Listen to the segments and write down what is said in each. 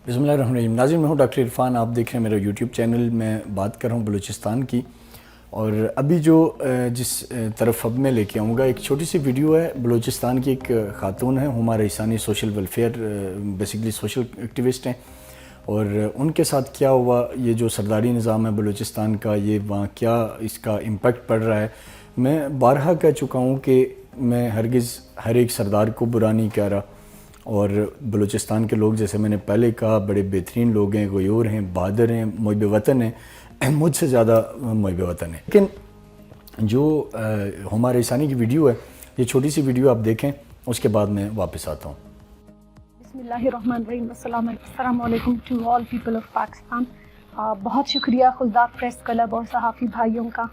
بسم اللہ الرحمن الرحیم. ناظرین، میں ہوں ڈاکٹر عرفان. آپ دیکھ رہے ہیں میرا یوٹیوب چینل. میں بات کر رہا ہوں بلوچستان کی، اور ابھی جو جس طرف اب میں لے کے آؤں گا ایک چھوٹی سی ویڈیو ہے. بلوچستان کی ایک خاتون ہیں، ہما Raisani, social welfare basically social activist ہیں، اور ان کے ساتھ کیا ہوا، یہ جو سرداری نظام ہے بلوچستان کا، یہ وہاں کیا اس کا امپیکٹ پڑ رہا ہے. میں بارہا کہہ چکا ہوں کہ میں ہرگز ہر ایک سردار کو برا نہیں کہہ رہا، اور بلوچستان کے لوگ جیسے میں نے پہلے کہا بڑے بہترین لوگ ہیں، غیور ہیں، بہادر ہیں، محب وطن ہیں، مجھ سے زیادہ محب وطن ہیں. لیکن جو ہما رئیسانی کی ویڈیو ہے، یہ چھوٹی سی ویڈیو آپ دیکھیں، اس کے بعد میں واپس آتا ہوں. بسم اللہ الرحمن الرحیم. السلام علیکم to all people of Pakistan. بہت شکریہ خزدار پریس کلب اور صحافی بھائیوں کا،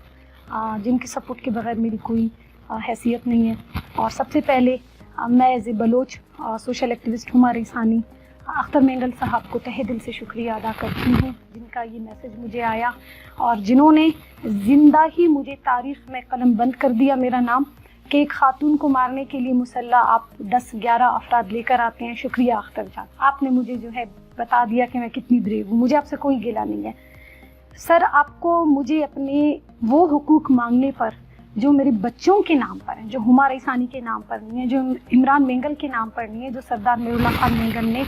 جن کے سپورٹ کے بغیر میری کوئی حیثیت نہیں ہے. اور سب سے پہلے میں as a Baloch social activist ہما رئیسانی اختر مینگل صاحب کو تہہ دل سے شکریہ ادا کرتی ہوں، جن کا یہ میسج مجھے آیا اور جنہوں نے زندہ ہی مجھے تاریخ میں قلم بند کر دیا میرا نام، کہ ایک خاتون کو مارنے کے لیے مسلح آپ 10-11 افراد لے کر آتے ہیں. شکریہ اختر جان، آپ نے مجھے جو ہے بتا دیا کہ میں کتنی بریو ہوں. مجھے آپ سے کوئی گلہ نہیں ہے سر. آپ کو مجھے اپنے وہ حقوق مانگنے پر جو میرے بچوں کے نام پر ہیں، جو ہما رئیسانی کے نام پر نہیں ہے، جو عمران مینگل کے نام پر نہیں ہے، جو سردار میر اللہ خان مینگل نے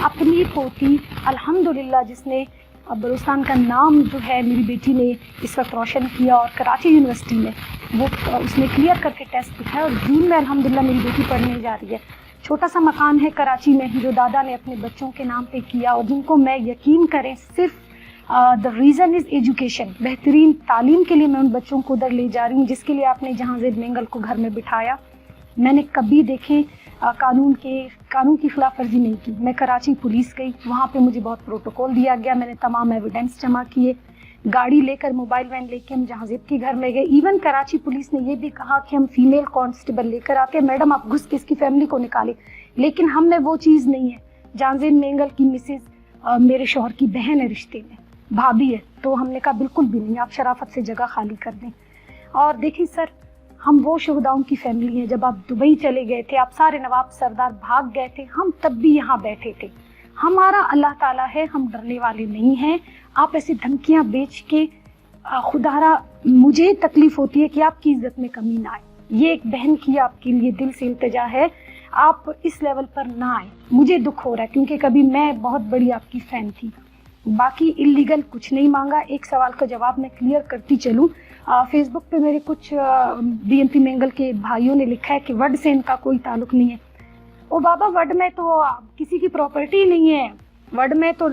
اپنی پوتی الحمدللہ، جس نے بلوچستان کا نام جو ہے میری بیٹی نے اس وقت روشن کیا، اور کراچی یونیورسٹی میں وہ اس نے کلیئر کر کے ٹیسٹ دکھایا، اور جون میں الحمدللہ میری بیٹی پڑھنے جا رہی ہے. چھوٹا سا مکان ہے کراچی میں جو دادا نے اپنے بچوں کے نام پہ کیا، اور جن کو میں یقین کریں صرف دا ریزن از ایجوکیشن، بہترین تعلیم کے لیے میں ان بچوں کو ادھر لے جا رہی ہوں، جس کے لیے آپ نے جہاں زید مینگل کو گھر میں بٹھایا. میں نے کبھی دیکھیں قانون کی خلاف ورزی نہیں کی. میں کراچی پولیس گئی، وہاں پہ مجھے بہت پروٹوکول دیا گیا، میں نے تمام ایویڈنس جمع کیے، گاڑی لے کر، موبائل وین لے کے ہم جہاں زید کے گھر میں گئے. ایون کراچی پولیس نے یہ بھی کہا کہ ہم فیمیل کانسٹیبل لے کر آتے ہیں، میڈم آپ گھس کے اس کی فیملی کو نکالیں. لیکن ہم میں وہ چیز نہیں ہے. جہاں زید مینگل کی مسز میرے شوہر کی بہن ہے، رشتے میں بھابھی ہے، تو ہم نے کہا بالکل بھی نہیں، آپ شرافت سے جگہ خالی کر دیں. اور دیکھیں سر، ہم وہ شہداؤں کی فیملی ہیں. جب آپ دبئی چلے گئے تھے، آپ سارے نواب سردار بھاگ گئے تھے، ہم تب بھی یہاں بیٹھے تھے. ہمارا اللہ تعالیٰ ہے، ہم ڈرنے والے نہیں ہیں. آپ ایسی دھمکیاں بیچ کے خدارا مجھے تکلیف ہوتی ہے کہ آپ کی عزت میں کمی نہ آئے. یہ ایک بہن کی آپ کے لیے دل سے التجا ہے، آپ اس لیول پر نہ آئیں. مجھے دکھ ہو رہا ہے کیونکہ کبھی میں بہت بڑی آپ کی فین تھی. باقی اللیگل کچھ نہیں مانگا. ایک سوال کا جواب میں کلیئر کرتی چلوں. فیس بک پہ میرے کچھ بی ایم پی مینگل کے بھائیوں نے لکھا ہے کہ وڈ سے ان کا کوئی تعلق نہیں ہے. او بابا، وڈ میں تو کسی کی پراپرٹی نہیں ہے. وڈ میں تو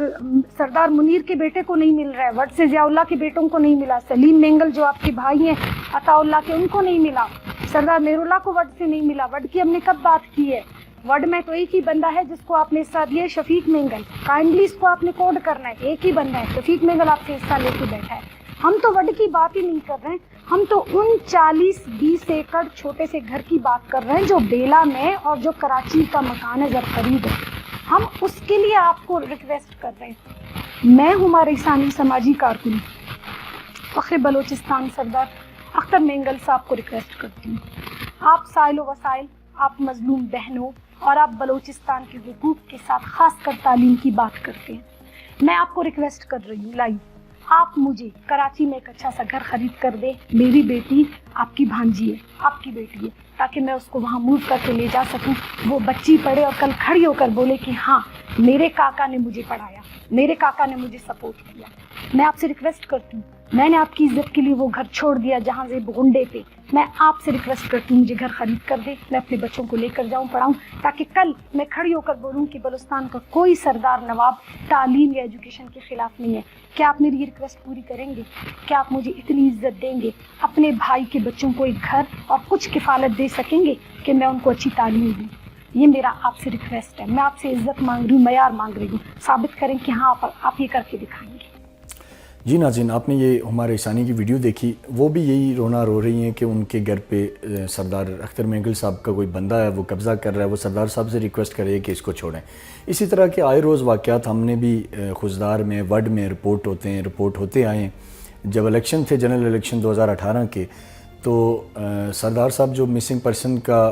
سردار منیر کے بیٹے کو نہیں مل رہا ہے، وڈ سے ضیاء اللہ کے بیٹوں کو نہیں ملا، سلیم مینگل جو آپ کے بھائی ہیں عطا اللہ کے، ان کو نہیں ملا، سردار میر اللہ کو وڈ سے نہیں ملا. وڈ کی ہم نے کب بات کی ہے؟ وڈ میں تو ایک ہی بندہ ہے جس کو آپ نے حصہ دیا ہے، شفیق مینگل. کائنڈلی اس کو آپ نے کوڈ کرنا ہے. ایک ہی بندہ ہے شفیق مینگل، آپ سے حصہ لے کے بیٹھا ہے. ہم تو وڈ کی بات ہی نہیں کر رہے ہیں، ہم تو ان 40-20 ایکڑ چھوٹے سے گھر کی بات کر رہے ہیں جو بیلا میں اور جو کراچی کا مکان ہے زرخرید ہے. ہم اس کے لیے آپ کو ریکویسٹ کر رہے ہیں. میں ہما رئیسانی سماجی کارکن فخر بلوچستان سردار اختر مینگل صاحب کو ریکویسٹ کرتی ہوں. آپ سائل و وسائل، آپ مظلوم بہنوں اور آپ بلوچستان کے حقوق کے ساتھ خاص کر تعلیم کی بات کرتے ہیں. میں آپ کو ریکویسٹ کر رہی ہوں لائیو، آپ مجھے کراچی میں ایک اچھا سا گھر خرید کر دیں. میری بیٹی آپ کی بھانجی ہے، آپ کی بیٹی ہے، تاکہ میں اس کو وہاں موو کر کے لے جا سکوں. وہ بچی پڑھے اور کل کھڑی ہو کر بولے کہ ہاں میرے کاکا نے مجھے پڑھایا، میرے کاکا نے مجھے سپورٹ کیا. میں آپ سے ریکویسٹ کرتی ہوں، میں نے آپ کی عزت کے لیے وہ گھر چھوڑ دیا جہاں سے بغنڈے پہ. میں آپ سے ریکویسٹ کرتی ہوں مجھے گھر خرید کر دے، میں اپنے بچوں کو لے کر جاؤں، پڑھاؤں، تاکہ کل میں کھڑی ہو کر بولوں کہ بلوچستان کا کوئی سردار نواب تعلیم یا ایجوکیشن کے خلاف نہیں ہے. کیا آپ میری یہ ریکویسٹ پوری کریں گے؟ کیا آپ مجھے اتنی عزت دیں گے، اپنے بھائی کے بچوں کو ایک گھر اور کچھ کفالت دے سکیں گے کہ میں ان کو اچھی تعلیم دوں؟ یہ میرا آپ سے ریکویسٹ ہے. میں آپ سے عزت مانگ رہی ہوں، معیار مانگ رہی ہوں. ثابت کریں کہ ہاں آپ یہ کر کے دکھائیں گے. جی ناظرین، آپ نے یہ ہما رئیسانی کی ویڈیو دیکھی. وہ بھی یہی رونا رو رہی ہیں کہ ان کے گھر پہ سردار اختر مینگل صاحب کا کوئی بندہ ہے، وہ قبضہ کر رہا ہے. وہ سردار صاحب سے ریکویسٹ کر رہے ہیں کہ اس کو چھوڑیں. اسی طرح کے آئے روز واقعات ہم نے بھی خزدار میں، وڈ میں رپورٹ ہوتے آئے ہیں. جب الیکشن تھے، جنرل الیکشن 2018 کے، تو سردار صاحب جو مسنگ پرسن کا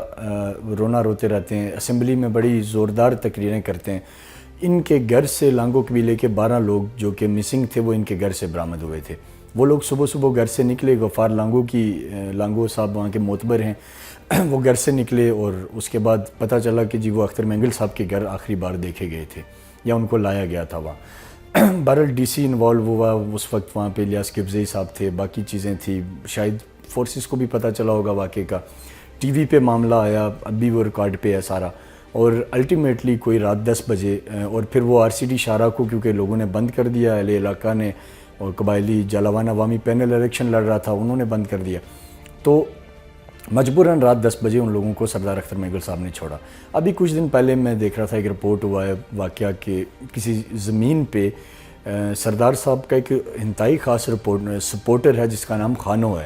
رونا روتے رہتے ہیں، اسمبلی میں بڑی زوردار تقریریں کرتے ہیں. ان کے گھر سے لانگو قبیلے کے 12 لوگ جو کہ مسنگ تھے وہ ان کے گھر سے برآمد ہوئے تھے. وہ لوگ صبح صبح گھر سے نکلے. غفار لانگو صاحب وہاں کے معتبر ہیں, وہ گھر سے نکلے اور اس کے بعد پتہ چلا کہ جی وہ اختر مینگل صاحب کے گھر آخری بار دیکھے گئے تھے یا ان کو لایا گیا تھا وہاں. بہرحال ڈی سی انوالو ہوا اس وقت, وہاں پہ الیاس قبزئی صاحب تھے, باقی چیزیں تھیں, شاید فورسز کو بھی پتہ چلا ہوگا واقعے کا. ٹی وی پہ معاملہ آیا, اب بھی وہ ریکارڈ پہ ہے سارا, اور الٹیمیٹلی کوئی رات 10 بجے اور پھر وہ RCD شارہ کو کیونکہ لوگوں نے بند کر دیا, اہل علاقہ نے, اور قبائلی جالاوان عوامی پینل الیکشن لڑ رہا تھا انہوں نے بند کر دیا, تو مجبوراً رات 10 بجے ان لوگوں کو سردار اختر مینگل صاحب نے چھوڑا. ابھی کچھ دن پہلے میں دیکھ رہا تھا ایک رپورٹ ہوا ہے واقعہ کہ کسی زمین پہ سردار صاحب کا ایک انتہائی خاص سپورٹر ہے جس کا نام خانو ہے.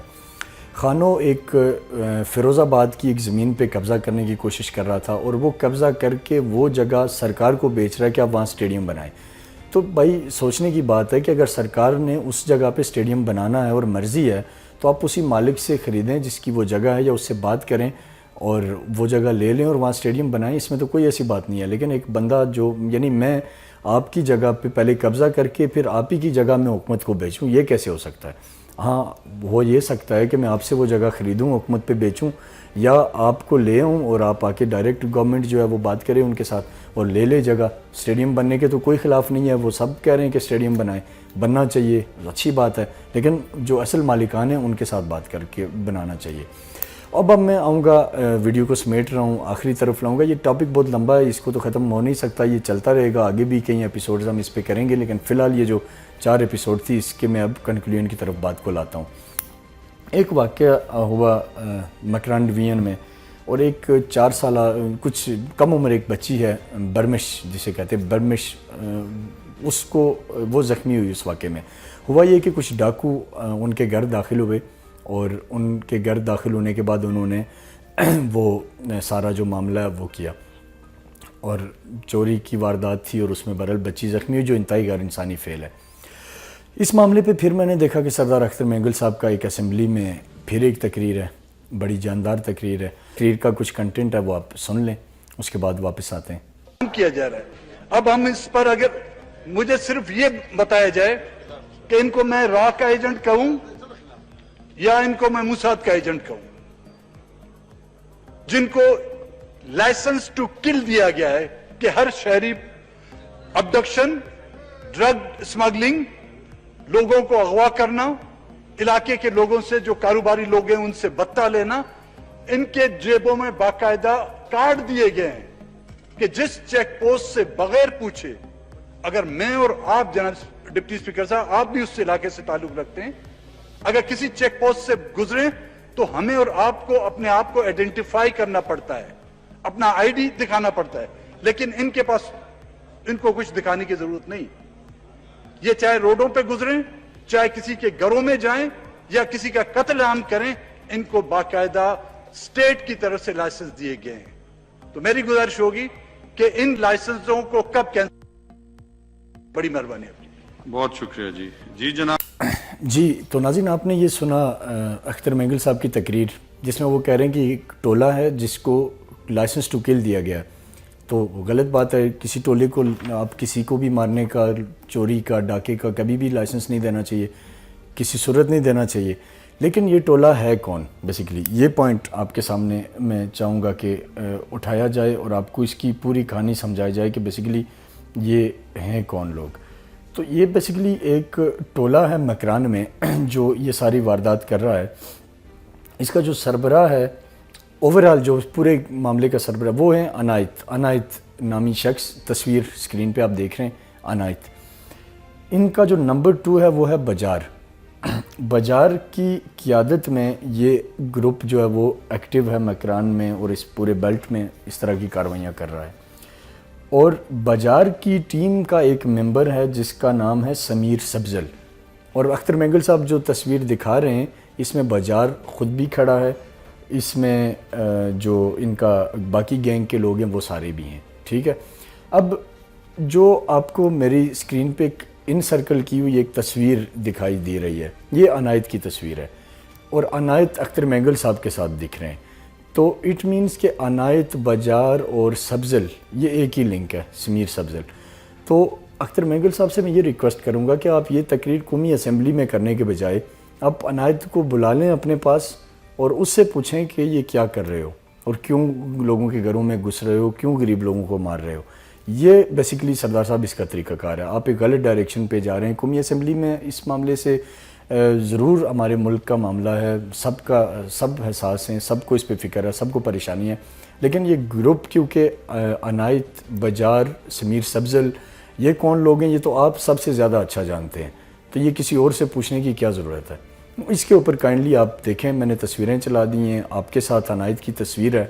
خانو ایک فیروز آباد کی ایک زمین پہ قبضہ کرنے کی کوشش کر رہا تھا, اور وہ قبضہ کر کے وہ جگہ سرکار کو بیچ رہا ہے کہ آپ وہاں سٹیڈیم بنائیں. تو بھائی سوچنے کی بات ہے کہ اگر سرکار نے اس جگہ پہ سٹیڈیم بنانا ہے اور مرضی ہے تو آپ اسی مالک سے خریدیں جس کی وہ جگہ ہے, یا اس سے بات کریں اور وہ جگہ لے لیں اور وہاں سٹیڈیم بنائیں. اس میں تو کوئی ایسی بات نہیں ہے. لیکن ایک بندہ جو, یعنی میں آپ کی جگہ پہ پہلے قبضہ کر کے پھر آپ ہی کی جگہ میں حکومت کو بیچوں, یہ کیسے ہو سکتا ہے؟ ہاں ہو یہ سکتا ہے کہ میں آپ سے وہ جگہ خریدوں, حکومت پہ بیچوں, یا آپ کو لے آؤں اور آپ آ کے ڈائریکٹ گورنمنٹ جو ہے وہ بات کرے ان کے ساتھ اور لے لے جگہ. سٹیڈیم بننے کے تو کوئی خلاف نہیں ہے, وہ سب کہہ رہے ہیں کہ سٹیڈیم بنائیں, بننا چاہیے, اچھی بات ہے, لیکن جو اصل مالکان ہیں ان کے ساتھ بات کر کے بنانا چاہیے. اب میں آؤں گا, ویڈیو کو سمیٹ رہا ہوں, آخری طرف لاؤں گا. یہ ٹاپک بہت لمبا ہے, اس کو تو ختم ہو نہیں سکتا, یہ چلتا رہے گا, آگے بھی کئی ایپیسوڈز ہم اس پہ کریں گے, لیکن فی الحال یہ جو 4 ایپیسوڈ تھی اس کے میں اب کنکلوژن کی طرف بات کو لاتا ہوں. ایک واقعہ ہوا مکران ڈویژن میں, اور ایک 4 سالہ کچھ کم عمر ایک بچی ہے, برمش جسے کہتے ہیں برمش, اس کو وہ زخمی ہوئی. اس واقعے میں ہوا یہ کہ کچھ ڈاکو ان کے گھر داخل ہوئے, اور ان کے گھر داخل ہونے کے بعد انہوں نے وہ سارا جو معاملہ ہے وہ کیا, اور چوری کی واردات تھی, اور اس میں بہرحال بچی زخمی ہوئی جو انتہائی غیر انسانی فعل ہے. اس معاملے پہ پھر میں نے دیکھا کہ سردار اختر مینگل صاحب کا ایک اسمبلی میں پھر ایک تقریر ہے, بڑی جاندار تقریر ہے. تقریر کا کچھ کنٹینٹ ہے وہ آپ سن لیں, اس کے بعد واپس آتے ہیں. کیا جا رہا ہے اب ہم اس پر, اگر مجھے صرف یہ بتایا جائے کہ ان کو میں را کا ایجنٹ کہوں یا ان کو میں موساد کا ایجنٹ کہوں, جن کو لائسنس ٹو کل دیا گیا ہے کہ ہر شہری ابڈکشن, ڈرگ اسمگلنگ, لوگوں کو اغوا کرنا, علاقے کے لوگوں سے جو کاروباری لوگ ہیں ان سے بتہ لینا, ان کے جیبوں میں باقاعدہ کارڈ دیے گئے ہیں کہ جس چیک پوسٹ سے بغیر پوچھے, اگر میں اور آپ جناب ڈپٹی اسپیکر صاحب آپ بھی اس علاقے سے تعلق رکھتے ہیں, اگر کسی چیک پوسٹ سے گزریں تو ہمیں اور آپ کو اپنے آپ کو آئیڈینٹیفائی کرنا پڑتا ہے, اپنا ID دکھانا پڑتا ہے. لیکن ان کے پاس ان کو کچھ دکھانے کی ضرورت نہیں. یہ چاہے روڈوں پہ گزریں, چاہے کسی کے گھروں میں جائیں یا کسی کا قتل عام کریں, ان کو باقاعدہ اسٹیٹ کی طرف سے لائسنس دیے گئے ہیں. تو میری گزارش ہوگی کہ ان لائسنسوں کو کب کینسل. بڑی مہربانی آپ کی. بہت شکریہ جی. جی جناب. جی تو ناظرین آپ نے یہ سنا اختر مینگل صاحب کی تقریر, جس میں وہ کہہ رہے ہیں کہ ایک ٹولہ ہے جس کو لائسنس ٹو کل دیا گیا. تو غلط بات ہے, کسی ٹولے کو آپ کسی کو بھی مارنے کا, چوری کا, ڈاکے کا کبھی بھی لائسنس نہیں دینا چاہیے, کسی صورت نہیں دینا چاہیے. لیکن یہ ٹولہ ہے کون بیسیکلی, یہ پوائنٹ آپ کے سامنے میں چاہوں گا کہ اٹھایا جائے اور آپ کو اس کی پوری کہانی سمجھائی جائے کہ بیسیکلی یہ ہیں کون لوگ. تو یہ بیسیکلی ایک ٹولہ ہے مکران میں جو یہ ساری واردات کر رہا ہے. اس کا جو سربراہ ہے, اوورال جو پورے معاملے کا سربراہ, وہ ہیں عنایت نامی شخص. تصویر سکرین پہ آپ دیکھ رہے ہیں عنایت. ان کا جو نمبر 2 ہے وہ ہے بجار. بجار کی قیادت میں یہ گروپ جو ہے وہ ایکٹیو ہے مکران میں اور اس پورے بیلٹ میں اس طرح کی کاروائیاں کر رہا ہے. اور بجار کی ٹیم کا ایک ممبر ہے جس کا نام ہے سمیر سبزل. اور اختر مینگل صاحب جو تصویر دکھا رہے ہیں اس میں بجار خود بھی کھڑا ہے, اس میں جو ان کا باقی گینگ کے لوگ ہیں وہ سارے بھی ہیں. ٹھیک ہے. اب جو آپ کو میری سکرین پہ ان سرکل کی ہوئی ایک تصویر دکھائی دے رہی ہے, یہ عنایت کی تصویر ہے, اور عنایت اختر مینگل صاحب کے ساتھ دکھ رہے ہیں. تو اٹ مینس کہ عنایت, بجار اور سبزل یہ ایک ہی لنک ہے, سمیر سبزل. تو اختر مینگل صاحب سے میں یہ ریکویسٹ کروں گا کہ آپ یہ تقریر قومی اسمبلی میں کرنے کے بجائے آپ عنایت کو بلا لیں اپنے پاس اور اس سے پوچھیں کہ یہ کیا کر رہے ہو اور کیوں لوگوں کے گھروں میں گھس رہے ہو، کیوں غریب لوگوں کو مار رہے ہو. یہ بیسیکلی سردار صاحب اس کا طریقہ کار ہے. آپ ایک غلط ڈائریکشن پہ جا رہے ہیں. قومی اسمبلی میں اس معاملے سے ضرور ہمارے ملک کا معاملہ ہے، سب حساس ہیں، سب کو اس پہ فکر ہے، سب کو پریشانی ہے، لیکن یہ گروپ کیونکہ عنایت، بجار، سمیر سبزل، یہ کون لوگ ہیں یہ تو آپ سب سے زیادہ اچھا جانتے ہیں، تو یہ کسی اور سے پوچھنے کی کیا ضرورت ہے. اس کے اوپر کائنڈلی آپ دیکھیں، میں نے تصویریں چلا دی ہیں، آپ کے ساتھ عنایت کی تصویر ہے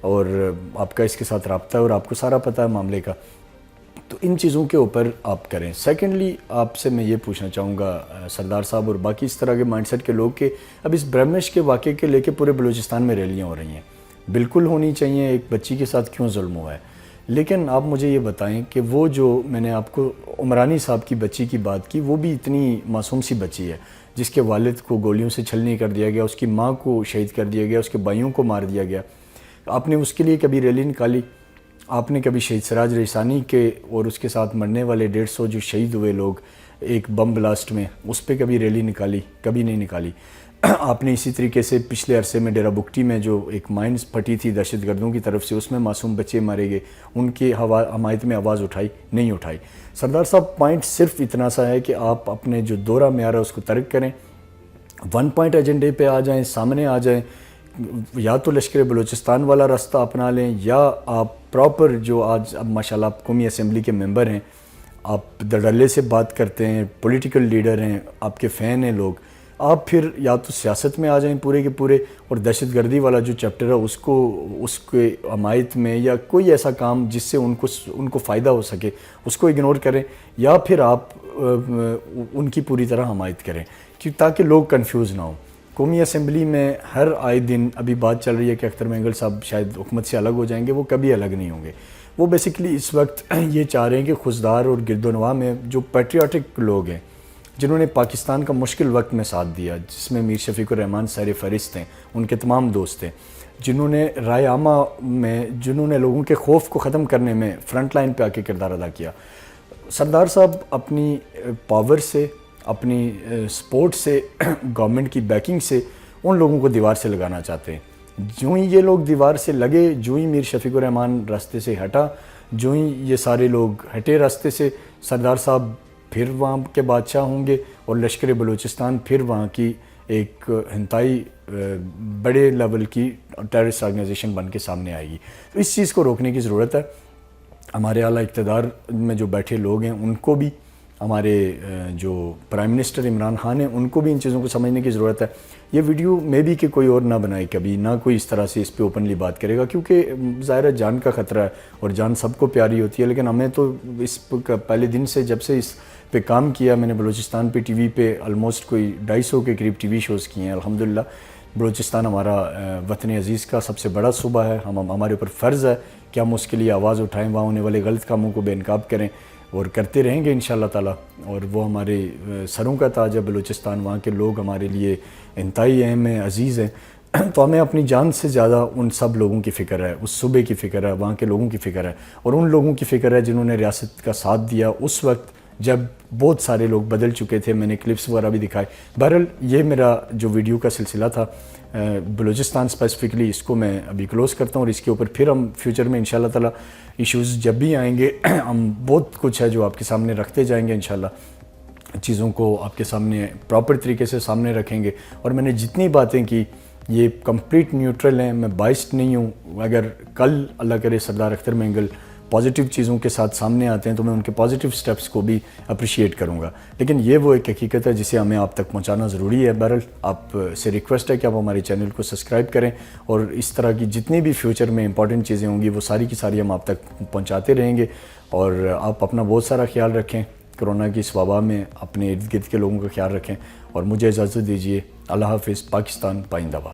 اور آپ کا اس کے ساتھ رابطہ ہے اور آپ کو سارا پتہ ہے معاملے کا، تو ان چیزوں کے اوپر آپ کریں. سیکنڈلی آپ سے میں یہ پوچھنا چاہوں گا سردار صاحب اور باقی اس طرح کے مائنڈ سیٹ کے لوگ کہ اب اس برہمش کے واقعے کے لے کے پورے بلوچستان میں ریلیاں ہو رہی ہیں، بالکل ہونی چاہیے، ایک بچی کے ساتھ کیوں ظلم ہوا ہے، لیکن آپ مجھے یہ بتائیں کہ وہ جو میں نے آپ کو عمرانی صاحب کی بچی کی بات کی، وہ بھی اتنی معصوم سی بچی ہے جس کے والد کو گولیوں سے چھلنی کر دیا گیا، اس کی ماں کو شہید کر دیا گیا، اس کے بھائیوں کو مار دیا گیا. آپ نے اس کے لیے کبھی ریلی نکالی؟ آپ نے کبھی شہید سراج ریسانی کے اور اس کے ساتھ مرنے والے 150 جو شہید ہوئے لوگ ایک بم بلاسٹ میں، اس پہ کبھی ریلی نکالی؟ کبھی نہیں نکالی. آپ نے اسی طریقے سے پچھلے عرصے میں ڈیرہ بگٹی میں جو ایک مائنز پھٹی تھی دہشت گردوں کی طرف سے، اس میں معصوم بچے مارے گئے، ان کی حمایت میں آواز اٹھائی؟ نہیں اٹھائی. سردار صاحب پوائنٹ صرف اتنا سا ہے کہ آپ اپنے جو دورہ معیار ہے اس کو ترک کریں، 1 پوائنٹ ایجنڈے پہ آ جائیں، سامنے آ جائیں، یا تو لشکر بلوچستان والا راستہ اپنا لیں یا آپ پراپر جو آج اب ماشاءاللہ آپ قومی اسمبلی کے ممبر ہیں، آپ دڑلے سے بات کرتے ہیں، پولیٹیکل لیڈر ہیں، آپ کے فین ہیں لوگ، آپ پھر یا تو سیاست میں آ جائیں پورے کے پورے اور دہشت گردی والا جو چیپٹر ہے اس کے حمایت میں یا کوئی ایسا کام جس سے ان کو فائدہ ہو سکے اس کو اگنور کریں، یا پھر آپ ان کی پوری طرح حمایت کریں تاکہ لوگ کنفیوز نہ ہوں. قومی اسمبلی میں ہر آئے دن ابھی بات چل رہی ہے کہ اختر مینگل صاحب شاید حکومت سے الگ ہو جائیں گے، وہ کبھی الگ نہیں ہوں گے. وہ بیسیکلی اس وقت یہ چاہ رہے ہیں کہ خضدار اور گرد و نواح میں جو پیٹریاٹک لوگ ہیں جنہوں نے پاکستان کا مشکل وقت میں ساتھ دیا، جس میں میر شفیق الرحمان سیر فہرست ہیں، ان کے تمام دوست ہیں، جنہوں نے رائے عامہ میں، جنہوں نے لوگوں کے خوف کو ختم کرنے میں فرنٹ لائن پہ آ کے کردار ادا کیا. سردار صاحب اپنی پاور سے، اپنی سپورٹ سے، گورنمنٹ کی بیکنگ سے ان لوگوں کو دیوار سے لگانا چاہتے ہیں. جو ہی یہ لوگ دیوار سے لگے، جو ہی میر شفیق الرحمان راستے سے ہٹا، جو ہی یہ سارے لوگ ہٹے راستے سے، سردار صاحب پھر وہاں کے بادشاہ ہوں گے اور لشکر بلوچستان پھر وہاں کی ایک انتہائی بڑے لیول کی ٹیررسٹ آرگنائزیشن بن کے سامنے آئے گی. تو اس چیز کو روکنے کی ضرورت ہے. ہمارے اعلیٰ اقتدار میں جو بیٹھے لوگ ہیں ان کو بھی، ہمارے جو پرائم منسٹر عمران خان ہیں ان کو بھی ان چیزوں کو سمجھنے کی ضرورت ہے. یہ ویڈیو میں بھی کہ کوئی اور نہ بنائے کبھی، نہ کوئی اس طرح سے اس پہ اوپنلی بات کرے گا، کیونکہ ظاہر ہے جان کا خطرہ ہے اور جان سب کو پیاری ہوتی ہے. لیکن ہمیں تو اس پہلے دن سے جب سے اس پہ کام کیا، میں نے بلوچستان پہ ٹی وی پہ آلموسٹ کوئی 250 کے قریب ٹی وی شوز کیے ہیں. الحمدللہ بلوچستان ہمارا وطن عزیز کا سب سے بڑا صوبہ ہے. ہمارے اوپر فرض ہے کہ ہم اس کے لیے آواز اٹھائیں، وہاں ہونے والے غلط کاموں کو بے نقاب کریں اور کرتے رہیں گے انشاءاللہ تعالیٰ. اور وہ ہمارے سروں کا تاج ہے بلوچستان، وہاں کے لوگ ہمارے لیے انتہائی اہم ہیں، عزیز ہیں. تو ہمیں اپنی جان سے زیادہ ان سب لوگوں کی فکر ہے، اس صوبے کی فکر ہے، وہاں کے لوگوں کی فکر ہے اور ان لوگوں کی فکر ہے جنہوں نے ریاست کا ساتھ دیا اس وقت جب بہت سارے لوگ بدل چکے تھے. میں نے کلپس وغیرہ بھی دکھائے. بہرحال یہ میرا جو ویڈیو کا سلسلہ تھا بلوچستان اسپیسیفکلی، اس کو میں ابھی کلوز کرتا ہوں اور اس کے اوپر پھر ہم فیوچر میں انشاءاللہ تعالیٰ ایشوز جب بھی آئیں گے ہم بہت کچھ ہے جو آپ کے سامنے رکھتے جائیں گے انشاءاللہ. چیزوں کو آپ کے سامنے پراپر طریقے سے سامنے رکھیں گے. اور میں نے جتنی باتیں کی یہ کمپلیٹ نیوٹرل ہیں، میں بائسڈ نہیں ہوں. اگر کل اللہ کرے سردار اختر مینگل پازیٹیو چیزوں کے ساتھ سامنے آتے ہیں تو میں ان کے پازیٹیو سٹیپس کو بھی اپریشیٹ کروں گا. لیکن یہ وہ ایک حقیقت ہے جسے ہمیں آپ تک پہنچانا ضروری ہے. بہرحال آپ سے ریکویسٹ ہے کہ آپ ہمارے چینل کو سبسکرائب کریں اور اس طرح کی جتنی بھی فیوچر میں امپورٹنٹ چیزیں ہوں گی وہ ساری کی ساری ہم آپ تک پہنچاتے رہیں گے. اور آپ اپنا بہت سارا خیال رکھیں. کرونا کی اس وبا میں اپنے ارد گرد کے لوگوں کا خیال رکھیں اور مجھے اجازت دیجیے. اللہ حافظ. پاکستان پائندہ باد.